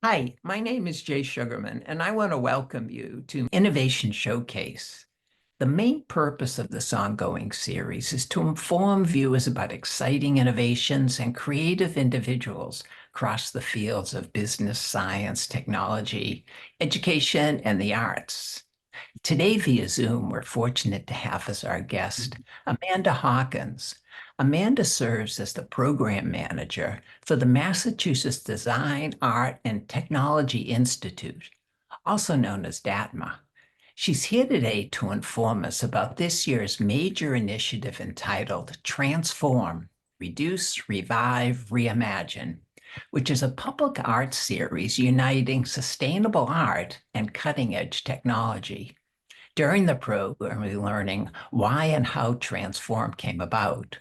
Hi, my name is Jay Sugarman, and I want to welcome you to Innovation Showcase. The main purpose of this ongoing series is to inform viewers about exciting innovations and creative individuals across the fields of business, science, technology, education, and the arts. Today, via Zoom, we're fortunate to have as our guest Amanda Hawkins. Amanda serves as the program manager for the Massachusetts Design, Art, and Technology Institute, also known as DATMA. She's here today to inform us about this year's major initiative entitled Transform, Reduce, Revive, Reimagine, which is a public art series uniting sustainable art and cutting-edge technology. During the program, we're learning why and how Transform came about.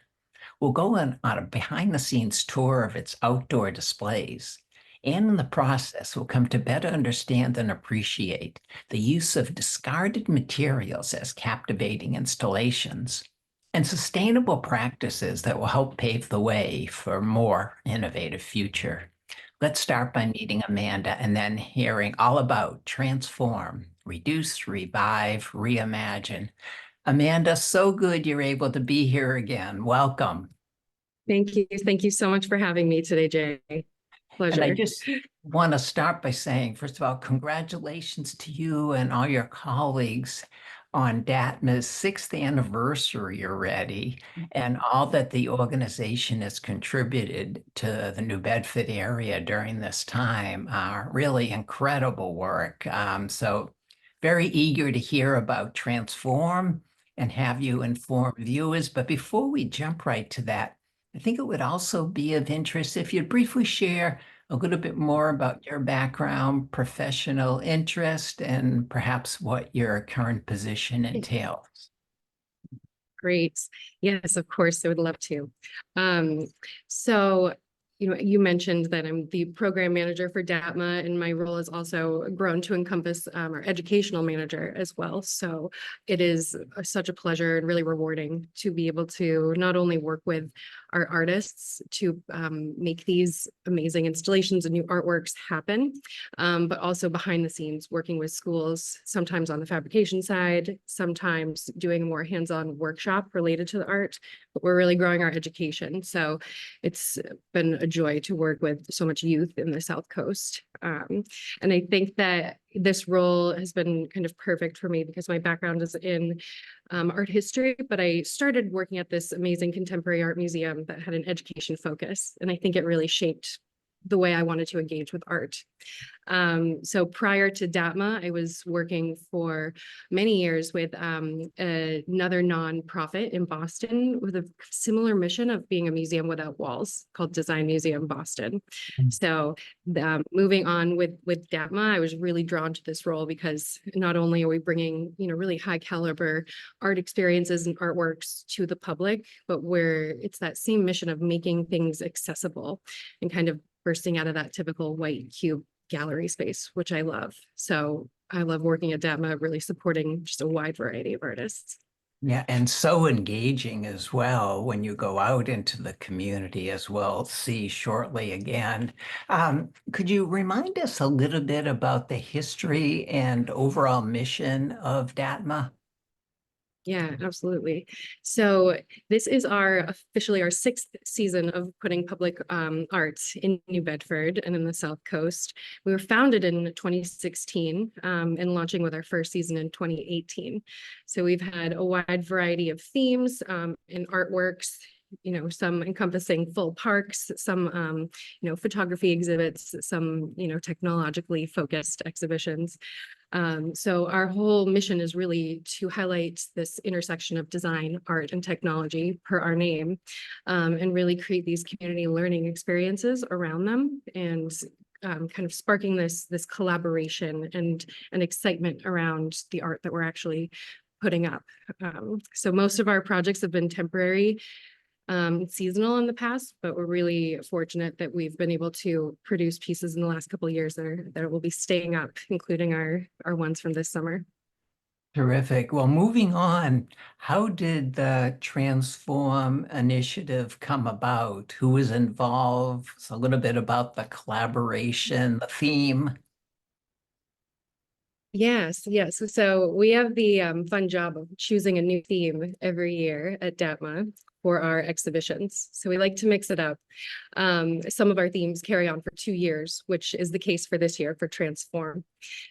We'll go on a behind-the-scenes tour of its outdoor displays, and in the process, we'll come to better understand and appreciate the use of discarded materials as captivating installations and sustainable practices that will help pave the way for a more innovative future. Let's start by meeting Amanda and then hearing all about Transform, Reduce, Revive, Reimagine. Amanda, so good you're able to be here again. Welcome. Thank you. Thank you so much for having me today, Jay. And I Pleasure. just want to start by saying, first of all, congratulations to you and all your colleagues on DATMA's 6th anniversary already, and all that the organization has contributed to the New Bedford area during this time. Really incredible work. So very eager to hear about Transform and have you inform viewers. But before we jump right to that, I think it would also be of interest if you'd briefly share a little bit more about your background, professional interest, and perhaps what your current position entails. Great. Yes, of course, I would love to. So, you mentioned that I'm the program manager for DATMA, and my role has also grown to encompass our educational manager as well. So it is such a pleasure and really rewarding to be able to not only work with our artists to make these amazing installations and new artworks happen, but also behind the scenes working with schools, sometimes on the fabrication side, sometimes doing a more hands-on workshop related to the art, but we're really growing our education. So it's been a joy to work with so much youth in the South Coast. And I think that this role has been kind of perfect for me because my background is in art history, but I started working at this amazing contemporary art museum that had an education focus. And I think it really shaped the way I wanted to engage with art. So prior to DATMA, I was working for many years with another nonprofit in Boston with a similar mission of being a museum without walls called Design Museum Boston. So moving on with DATMA, I was really drawn to this role because not only are we bringing, really high caliber art experiences and artworks to the public, but where it's that same mission of making things accessible and kind of bursting out of that typical white cube gallery space, which I love. So I love working at DATMA, really supporting just a wide variety of artists. Yeah, and so engaging as well when you go out into the community, as we'll see shortly again. Could you remind us a little bit about the history and overall mission of DATMA? Yeah, absolutely. So this is officially our 6th season of putting public art in New Bedford and in the South Coast. We were founded in 2016 and launching with our first season in 2018. So we've had a wide variety of themes and artworks, some encompassing full parks, some, photography exhibits, some, technologically focused exhibitions. So our whole mission is really to highlight this intersection of design, art, and technology per our name, and really create these community learning experiences around them and kind of sparking this collaboration and an excitement around the art that we're actually putting up. So most of our projects have been temporary, seasonal in the past, but we're really fortunate that we've been able to produce pieces in the last couple of years that will be staying up, including our ones from this summer. Terrific. Well, moving on, how did the Transform initiative come about? Who was involved? It's a little bit about the collaboration, the theme. Yes, yes. So we have the fun job of choosing a new theme every year at DATMA for our exhibitions. So we like to mix it up. Some of our themes carry on for 2 years, which is the case for this year for Transform.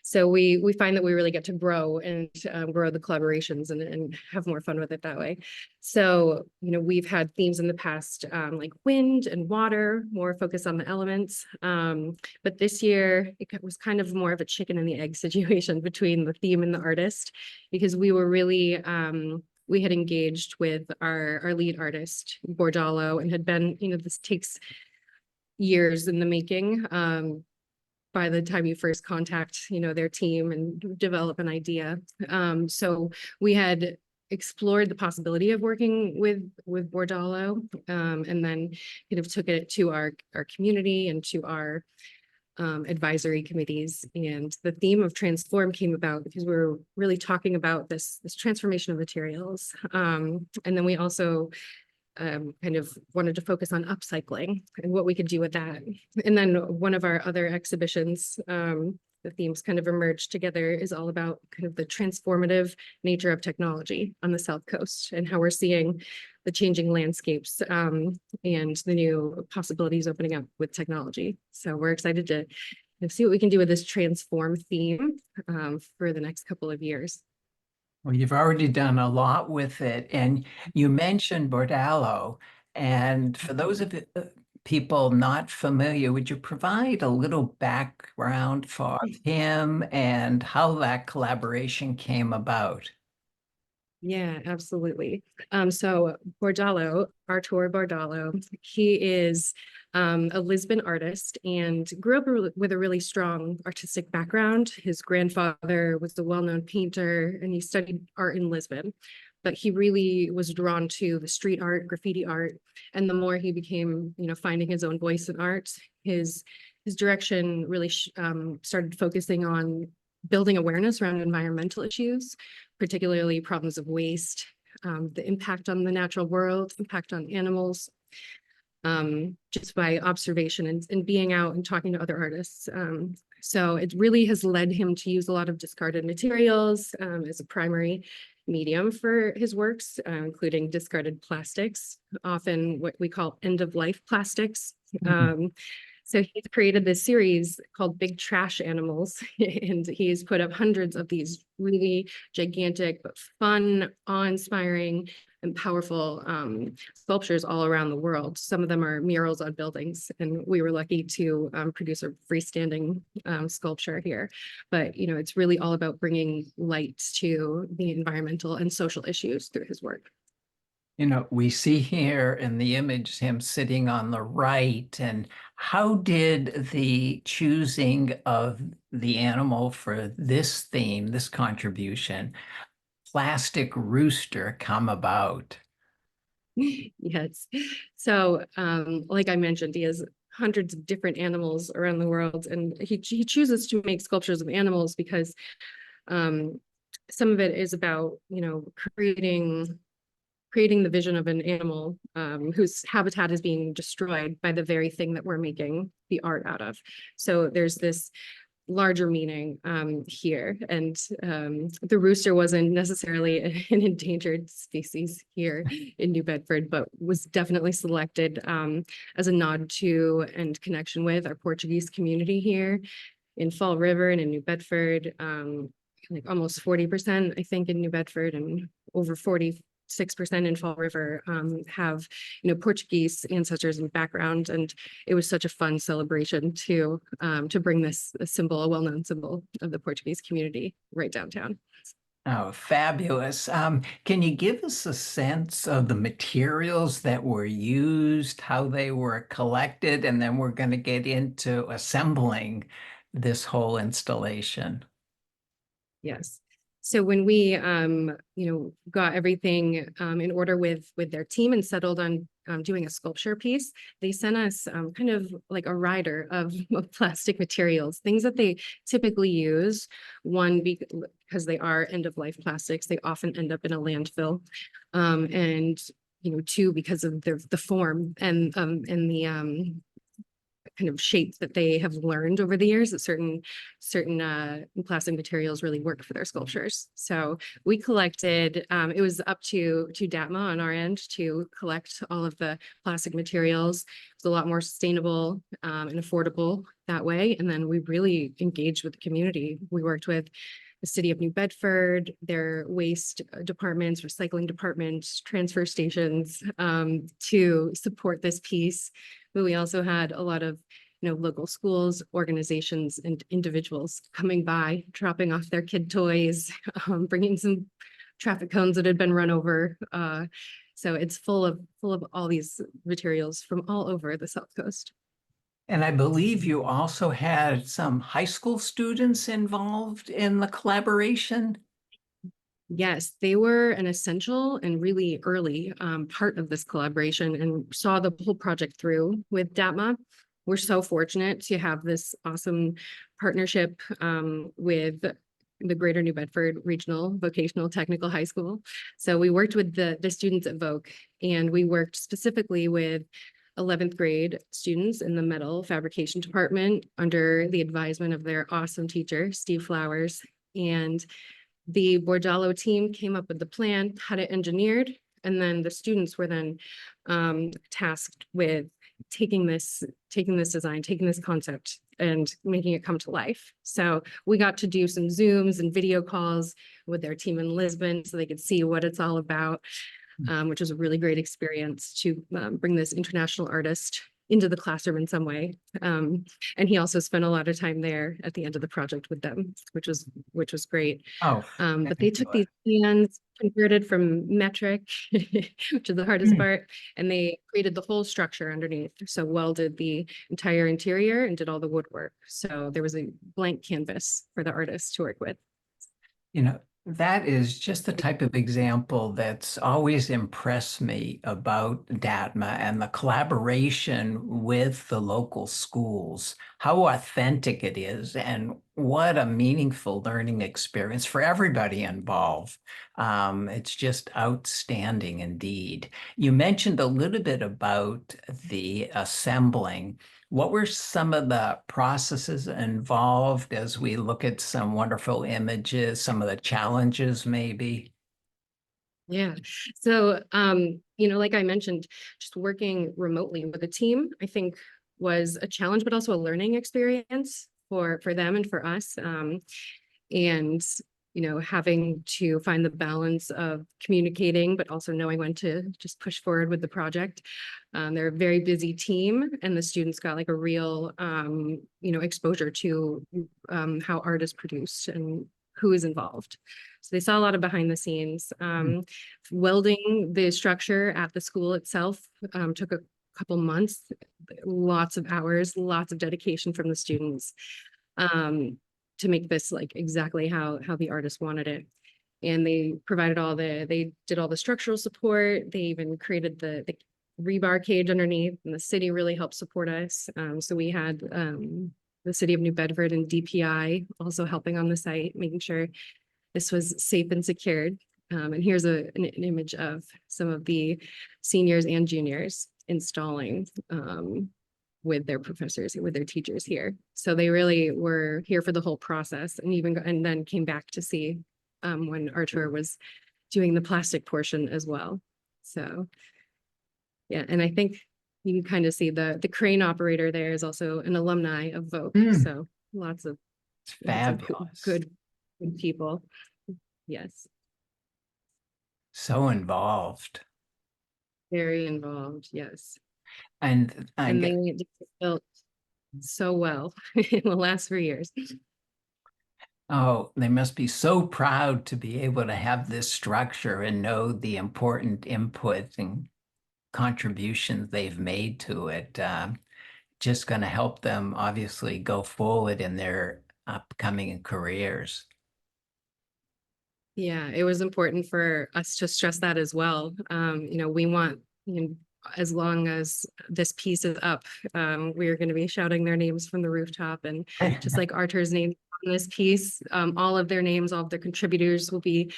So we find that we really get to grow and grow the collaborations and have more fun with it that way. So, we've had themes in the past like wind and water, more focus on the elements. But this year it was kind of more of a chicken and the egg situation between the theme and the artist, because we were really we had engaged with our lead artist, Bordalo, and had been, this takes years in the making. By the time you first contact, their team and develop an idea. So we had explored the possibility of working with Bordalo, and then kind of took it to our community and to our advisory committees. And the theme of Transform came about because we were really talking about this transformation of materials. And then we also kind of wanted to focus on upcycling and what we could do with that. And then one of our other exhibitions, the themes kind of emerged together, is all about kind of the transformative nature of technology on the South Coast and how we're seeing the changing landscapes and the new possibilities opening up with technology. So we're excited to see what we can do with this Transform theme for the next couple of years. Well, you've already done a lot with it, and you mentioned Bordalo. And for those of people not familiar, would you provide a little background for him and how that collaboration came about? Yeah, absolutely. So Bordalo, Artur Bordalo, he is a Lisbon artist and grew up with a really strong artistic background. His grandfather was a well-known painter and he studied art in Lisbon, but he really was drawn to the street art, graffiti art. And the more he became, finding his own voice in art, his direction really started focusing on building awareness around environmental issues, particularly problems of waste, the impact on the natural world, impact on animals, just by observation and being out and talking to other artists. So it really has led him to use a lot of discarded materials as a primary medium for his works, including discarded plastics, often what we call end-of-life plastics. So he's created this series called Big Trash Animals, and he's put up hundreds of these really gigantic, but fun, awe-inspiring, and powerful sculptures all around the world. Some of them are murals on buildings, and we were lucky to produce a freestanding sculpture here. But, it's really all about bringing light to the environmental and social issues through his work. We see here in the image him sitting on the right. And how did the choosing of the animal for this theme, this contribution, plastic rooster, come about? Yes. So, like I mentioned, he has hundreds of different animals around the world, and he chooses to make sculptures of animals because some of it is about, creating the vision of an animal whose habitat is being destroyed by the very thing that we're making the art out of. So there's this larger meaning here. And the rooster wasn't necessarily an endangered species here in New Bedford, but was definitely selected as a nod to and connection with our Portuguese community here in Fall River and in New Bedford. Like almost 40%, I think, in New Bedford, and over 46% in Fall River have, Portuguese ancestors and background. And it was such a fun celebration to bring this symbol, a well-known symbol of the Portuguese community, right downtown. Oh, fabulous. Can you give us a sense of the materials that were used, how they were collected, and then we're going to get into assembling this whole installation? Yes. So when we, got everything in order with their team and settled on doing a sculpture piece, they sent us kind of like a rider of plastic materials, things that they typically use. One, because they are end-of-life plastics, they often end up in a landfill. And two, because of the form and the kind of shape that they have learned over the years, that certain plastic materials really work for their sculptures. So we collected, it was up to DATMA on our end to collect all of the plastic materials. It's a lot more sustainable and affordable that way. And then we really engaged with the community. We worked with the city of New Bedford, their waste departments, recycling departments, transfer stations, to support this piece. But we also had a lot of local schools, organizations, and individuals coming by, dropping off their kid toys, bringing some traffic cones that had been run over. So it's full of all these materials from all over the South Coast. And I believe you also had some high school students involved in the collaboration. Yes, they were an essential and really early part of this collaboration and saw the whole project through with DATMA. We're so fortunate to have this awesome partnership with the Greater New Bedford Regional Vocational Technical High School. So we worked with the students at VOC, and we worked specifically with 11th grade students in the metal fabrication department under the advisement of their awesome teacher, Steve Flowers. And the Bordello team came up with the plan, had it engineered, and then the students were then tasked with taking this design, taking this concept and making it come to life. So we got to do some Zooms and video calls with their team in Lisbon so they could see what it's all about, which was a really great experience to bring this international artist into the classroom in some way. And he also spent a lot of time there at the end of the project with them, which was great. Oh, But they took these plans, converted from metric, which is the hardest part, and they created the whole structure underneath. So welded the entire interior and did all the woodwork. So there was a blank canvas for the artist to work with. That is just the type of example that's always impressed me about DATMA and the collaboration with the local schools, how authentic it is, and what a meaningful learning experience for everybody involved. It's just outstanding indeed. You mentioned a little bit about the assembling. What were some of the processes involved as we look at some wonderful images, some of the challenges maybe? Yeah. So, like I mentioned, just working remotely with a team, I think was a challenge, but also a learning experience for them and for us. And having to find the balance of communicating, but also knowing when to just push forward with the project. They're a very busy team, and the students got like a real, exposure to how art is produced and who is involved. So they saw a lot of behind the scenes. Welding the structure at the school itself took a couple months, lots of hours, lots of dedication from the students. To make this like exactly how the artist wanted it. And they provided they did all the structural support. They even created the rebar cage underneath, and the city really helped support us. So we had the city of New Bedford and DPI also helping on the site, making sure this was safe and secured. And here's an image of some of the seniors and juniors installing with their professors, with their teachers here. So they really were here for the whole process, and then came back to see when Artur was doing the plastic portion as well. So yeah, and I think you can kind of see the crane operator there is also an alumni of VOC. So lots of Fabulous. Good people. Yes. So involved. Very involved. Yes. And they built so well in the last 3 years. oh, they must be so proud to be able to have this structure and know the important input and contributions they've made to it. Just going to help them obviously go forward in their upcoming careers. Yeah, it was important for us to stress that as well. We want as long as this piece is up, we are going to be shouting their names from the rooftop. And just like Archer's name on this piece, all of their names, all of their contributors will be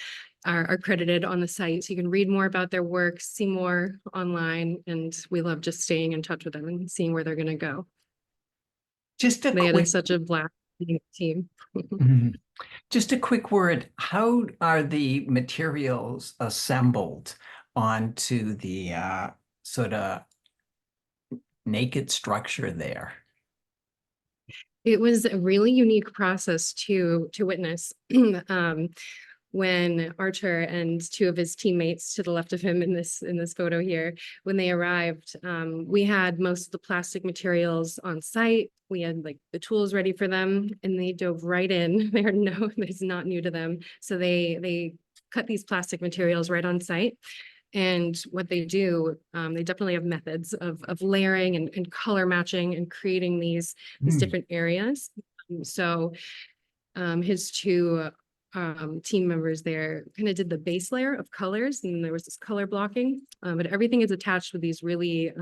are credited on the site. So you can read more about their work, see more online, and we love just staying in touch with them and seeing where they're going to go. Just a They had quick such a blast team. Mhm. Just a quick word. How are the materials assembled onto the sort of naked structure there? It was a really unique process to witness. When Archer and two of his teammates to the left of him in this photo here, when they arrived, we had most of the plastic materials on site. We had like the tools ready for them, and they dove right in. It's not new to them. So they cut these plastic materials right on site. And what they do, they definitely have methods of layering and color matching and creating these different areas. So his two team members there kind of did the base layer of colors, and there was this color blocking, but everything is attached with these really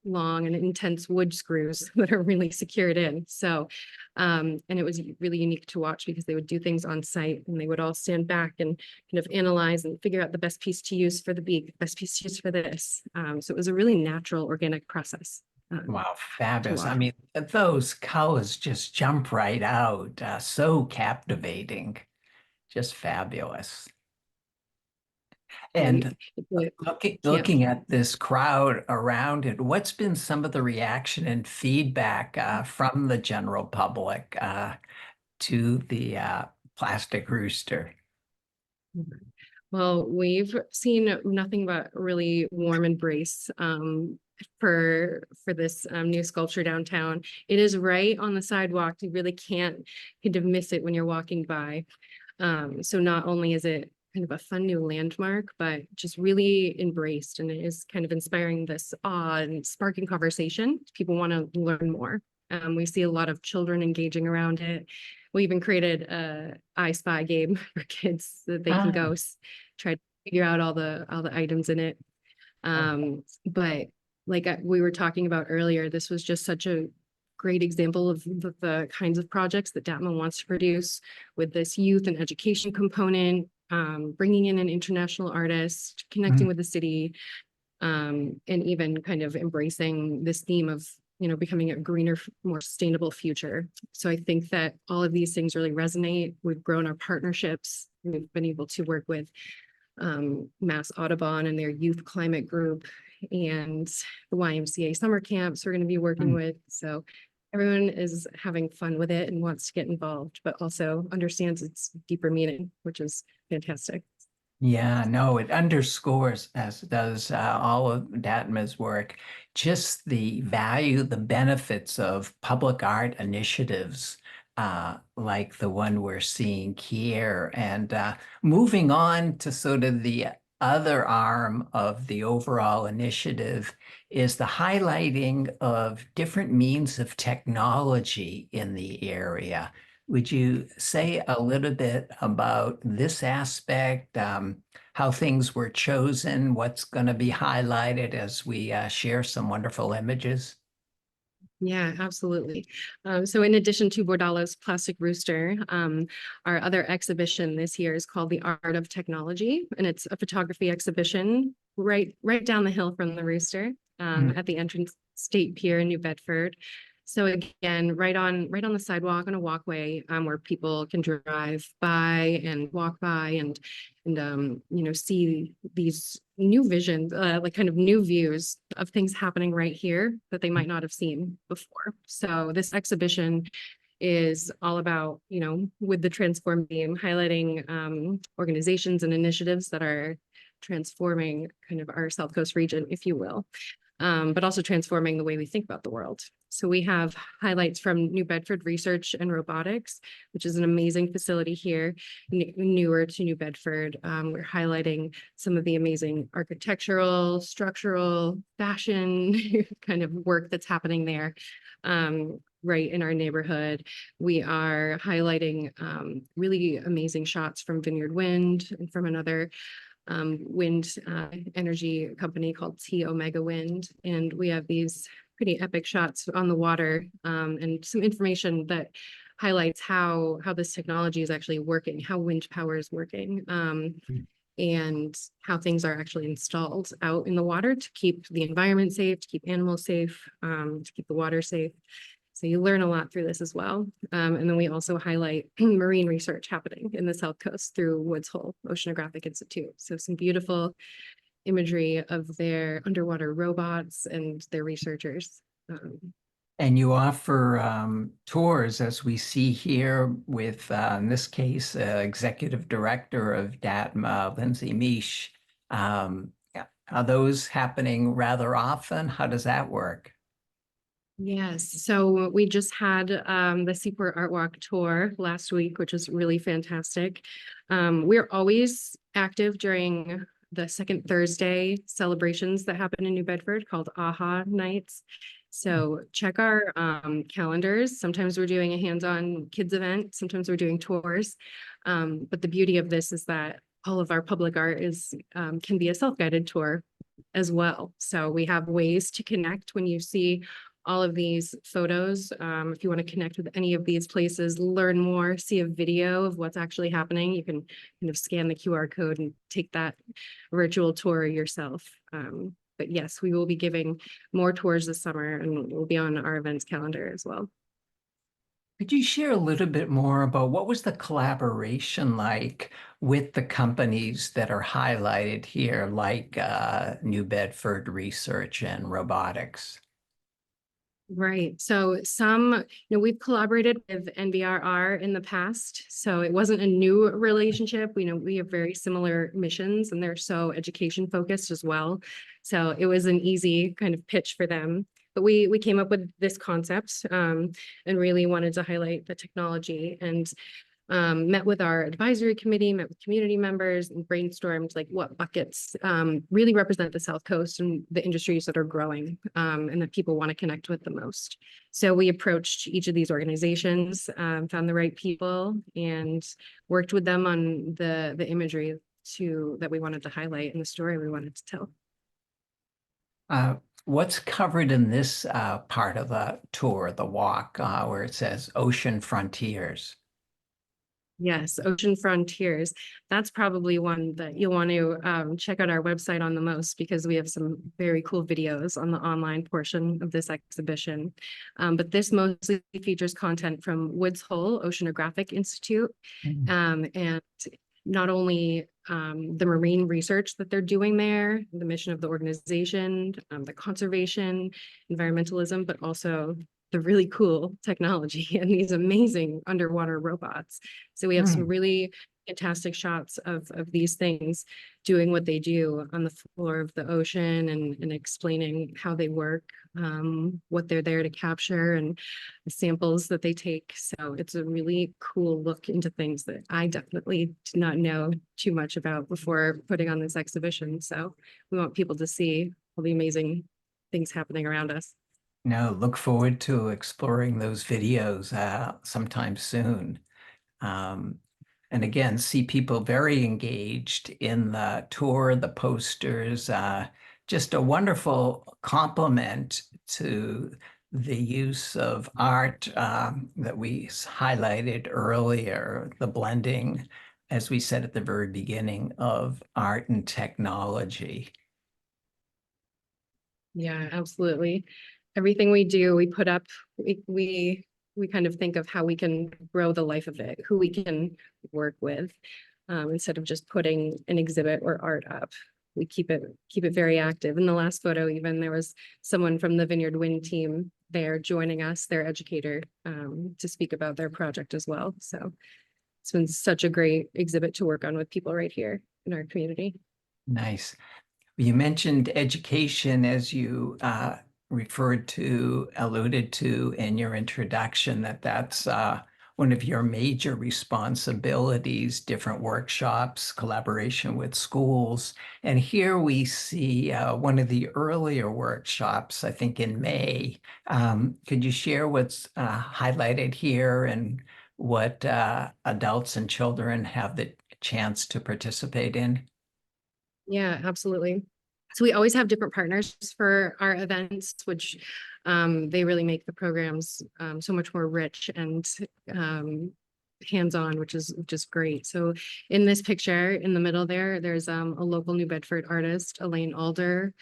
long and intense wood screws that are really secured in. So, and it was really unique to watch because they would do things on site and they would all stand back and kind of analyze and figure out the best piece to use for the beak, best piece to use for this. So it was a really natural, organic process. Wow, fabulous. I Watch. mean, those colors just jump right out. So captivating. Just fabulous. And Yeah. looking at this crowd around it, what's been some of the reaction and feedback from the general public to the plastic rooster? Well, we've seen nothing but really warm embrace for this new sculpture downtown. It is right on the sidewalk. You really can't kind of miss it when you're walking by. So not only is it kind of a fun new landmark, but just really embraced, and it is kind of inspiring this awe and sparking conversation. People want to learn more. We see a lot of children engaging around it. We even created a I Spy game for kids so that they can go try to figure out all the items in it. But like we were talking about earlier, this was just such a great example of the kinds of projects that DATMA wants to produce with this youth and education component, bringing in an international artist, connecting with the city, and even kind of embracing this theme of, you know, becoming a greener, more sustainable future. So I think that all of these things really resonate. We've grown our partnerships. We've been able to work with Mass Audubon and their youth climate group and the YMCA summer camps we're going to be working with. So everyone is having fun with it and wants to get involved, but also understands its deeper meaning, which is fantastic. Yeah, no, it underscores, as does all of DATMA's work, just the value, the benefits of public art initiatives like the one we're seeing here. And moving on to sort of the other arm of the overall initiative is the highlighting of different means of technology in the area. Would you say a little bit about this aspect, how things were chosen, what's going to be highlighted as we share some wonderful images? Yeah, absolutely. So in addition to Bordala's Plastic Rooster, our other exhibition this year is called The Art of Technology, and it's a photography exhibition right down the hill from the Rooster at the Entrance State Pier in New Bedford. So again, right on the sidewalk on a walkway where people can drive by and walk by and you know, see these new visions, like kind of new views of things happening right here that they might not have seen before. So this exhibition is all about, you know, with the Transform theme, highlighting organizations and initiatives that are transforming kind of our South Coast region, if you will, but also transforming the way we think about the world. So we have highlights from New Bedford Research and Robotics, which is an amazing facility here, newer to New Bedford. We're highlighting some of the amazing architectural, structural, fashion kind of work that's happening there. Right in our neighborhood. We are highlighting really amazing shots from Vineyard Wind and from another wind energy company called T Omega Wind. And we have these pretty epic shots on the water, and some information that highlights how this technology is actually working, how wind power is working, and how things are actually installed out in the water to keep the environment safe, to keep animals safe, to keep the water safe. So you learn a lot through this as well. And then we also highlight marine research happening in the South Coast through Woods Hole Oceanographic Institute. So some beautiful imagery of their underwater robots and their researchers. And you offer tours, as we see here with, in this case, Executive Director of DATMA, Lindsay Misch. Are those happening rather often? How does that work? Yes, so we just had the Seaport Art Walk tour last week, which was really fantastic. We're always active during the second Thursday celebrations that happen in New Bedford called AHA Nights. So check our calendars. Sometimes we're doing a hands-on kids event, sometimes we're doing tours. But the beauty of this is that all of our public art is can be a self-guided tour as well. So we have ways to connect when you see all of these photos. If you want to connect with any of these places, learn more, see a video of what's actually happening, you can kind of scan the QR code and take that virtual tour yourself. But yes, we will be giving more tours this summer, and we'll be on our events calendar as well. Could you share a little bit more about what was the collaboration like with the companies that are highlighted here, like New Bedford Research and Robotics? Right. So we've collaborated with NBRR in the past, so it wasn't a new relationship. We have very similar missions, and they're so education focused as well. So it was an easy kind of pitch for them. But we came up with this concept, and really wanted to highlight the technology, and met with our advisory committee, met with community members, and brainstormed like what buckets really represent the South Coast and the industries that are growing, and that people want to connect with the most. So we approached each of these organizations, found the right people, and worked with them on the imagery that we wanted to highlight and the story we wanted to tell. What's covered in this part of the tour, the walk, where it says Ocean Frontiers? Yes, Ocean Frontiers. That's probably one that you'll want to check out our website on the most, because we have some very cool videos on the online portion of this exhibition. But this mostly features content from Woods Hole Oceanographic Institute, and not only the marine research that they're doing there, the mission of the organization, the conservation, environmentalism, but also the really cool technology and these amazing underwater robots. So we have some really fantastic shots of these things doing what they do on the floor of the ocean, and explaining how they work, what they're there to capture, and the samples that they take. So it's a really cool look into things that I definitely did not know too much about before putting on this exhibition. So we want people to see all the amazing things happening around us. No, look forward to exploring those videos sometime soon. And again, see people very engaged in the tour, the posters, just a wonderful complement to the use of art that we highlighted earlier, the blending, as we said at the very beginning, of art and technology. Yeah, absolutely. Everything we do, we put up, we kind of think of how we can grow the life of it, who we can work with, instead of just putting an exhibit or art up. We keep it very active. In the last photo, even there was someone from the Vineyard Wind team there joining us, their educator, to speak about their project as well. So it's been such a great exhibit to work on with people right here in our community. Nice. You mentioned education, as you alluded to in your introduction, that's one of your major responsibilities, different workshops, collaboration with schools. And here we see one of the earlier workshops, I think in May. Could you share what's highlighted here and what adults and children have the chance to participate in? Yeah, absolutely. So we always have different partners for our events, which they really make the programs so much more rich and hands-on, which is great. So in this picture in the middle there, there's a local New Bedford artist, Elaine Alder,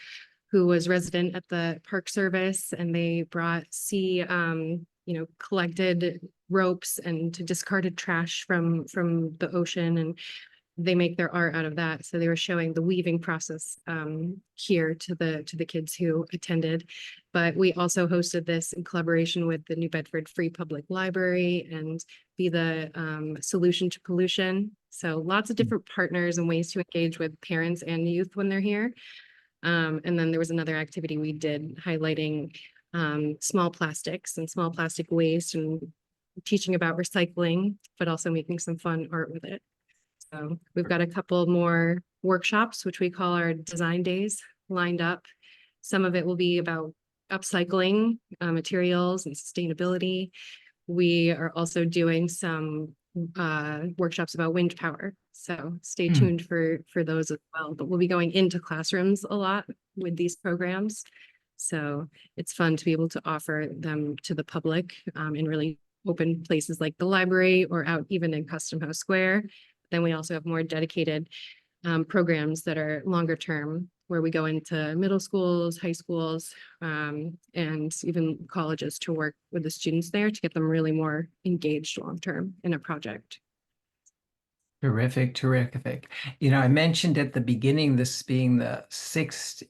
who was resident at the Park Service, and they brought collected ropes and discarded trash from the ocean, and they make their art out of that. So they were showing the weaving process here to the kids who attended. But we also hosted this in collaboration with the New Bedford Free Public Library and Be the Solution to Pollution. So lots of different partners and ways to engage with parents and youth when they're here. And then there was another activity we did highlighting small plastics and small plastic waste and teaching about recycling, but also making some fun art with it. So we've got a couple more workshops, which we call our design days, lined up. Some of it will be about upcycling materials and sustainability. We are also doing some workshops about wind power. So stay tuned for those as well. But we'll be going into classrooms a lot with these programs. So it's fun to be able to offer them to the public in really open places like the library or out even in Custom House Square. Then we also have more dedicated programs that are longer term, where we go into middle schools, high schools, and even colleges to work with the students there to get them really more engaged long term in a project. Terrific, terrific. You know, I mentioned at the beginning this being the sixth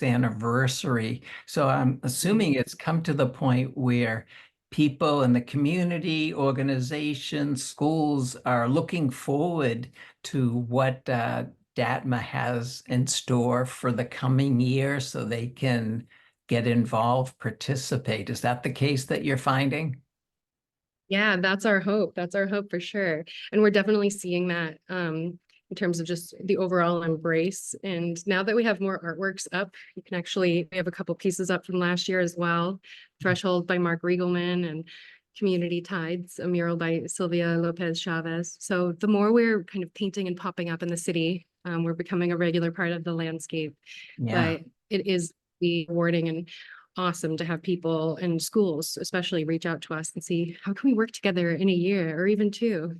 anniversary. So I'm assuming it's come to the point where people in the community, organizations, schools are looking forward to what DATMA has in store for the coming year so they can get involved, participate. Is that the case that you're finding? Yeah, that's our hope. That's our hope for sure. And we're definitely seeing that in terms of just the overall embrace. And now that we have more artworks up, you can actually, we have a couple pieces up from last year as well. Threshold by Mark Riegelman and Community Tides, a mural by Sylvia Lopez Chavez. So the more we're kind of painting and popping up in the city, we're becoming a regular part of the landscape. Yeah. But it is rewarding and awesome to have people in schools especially reach out to us and see how can we work together in a year or even two.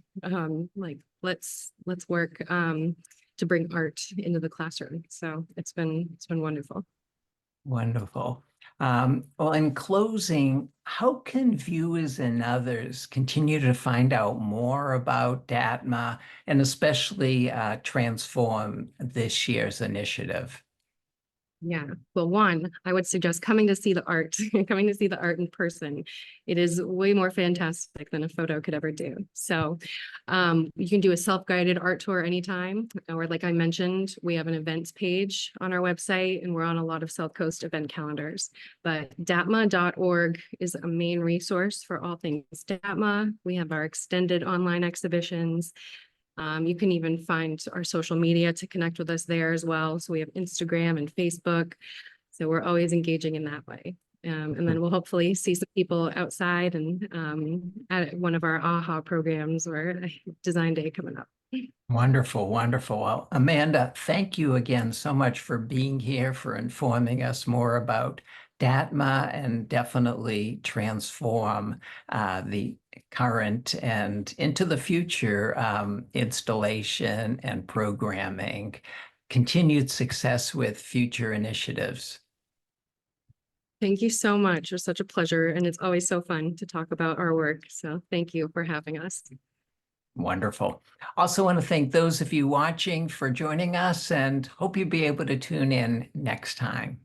Like let's work to bring art into the classroom. So it's been wonderful. Wonderful. Well, in closing, how can viewers and others continue to find out more about DATMA and especially transform this year's initiative? Yeah. Well, one, I would suggest coming to see the art, coming to see the art in person. It is way more fantastic than a photo could ever do. So you can do a self-guided art tour anytime. Or like I mentioned, we have an events page on our website and we're on a lot of South Coast event calendars. But datma.org is a main resource for all things DATMA. We have our extended online exhibitions. You can even find our social media to connect with us there as well. So we have Instagram and Facebook. So we're always engaging in that way. And then we'll hopefully see some people outside and at one of our AHA programs or Design Day coming up. Wonderful, wonderful. Well, Amanda, thank you again so much for being here, for informing us more about DATMA and definitely transform the current and into the future installation and programming. Continued success with future initiatives. Thank you so much. It was such a pleasure. And it's always so fun to talk about our work. So thank you for having us. Wonderful. Also want to thank those of you watching for joining us and hope you'll be able to tune in next time.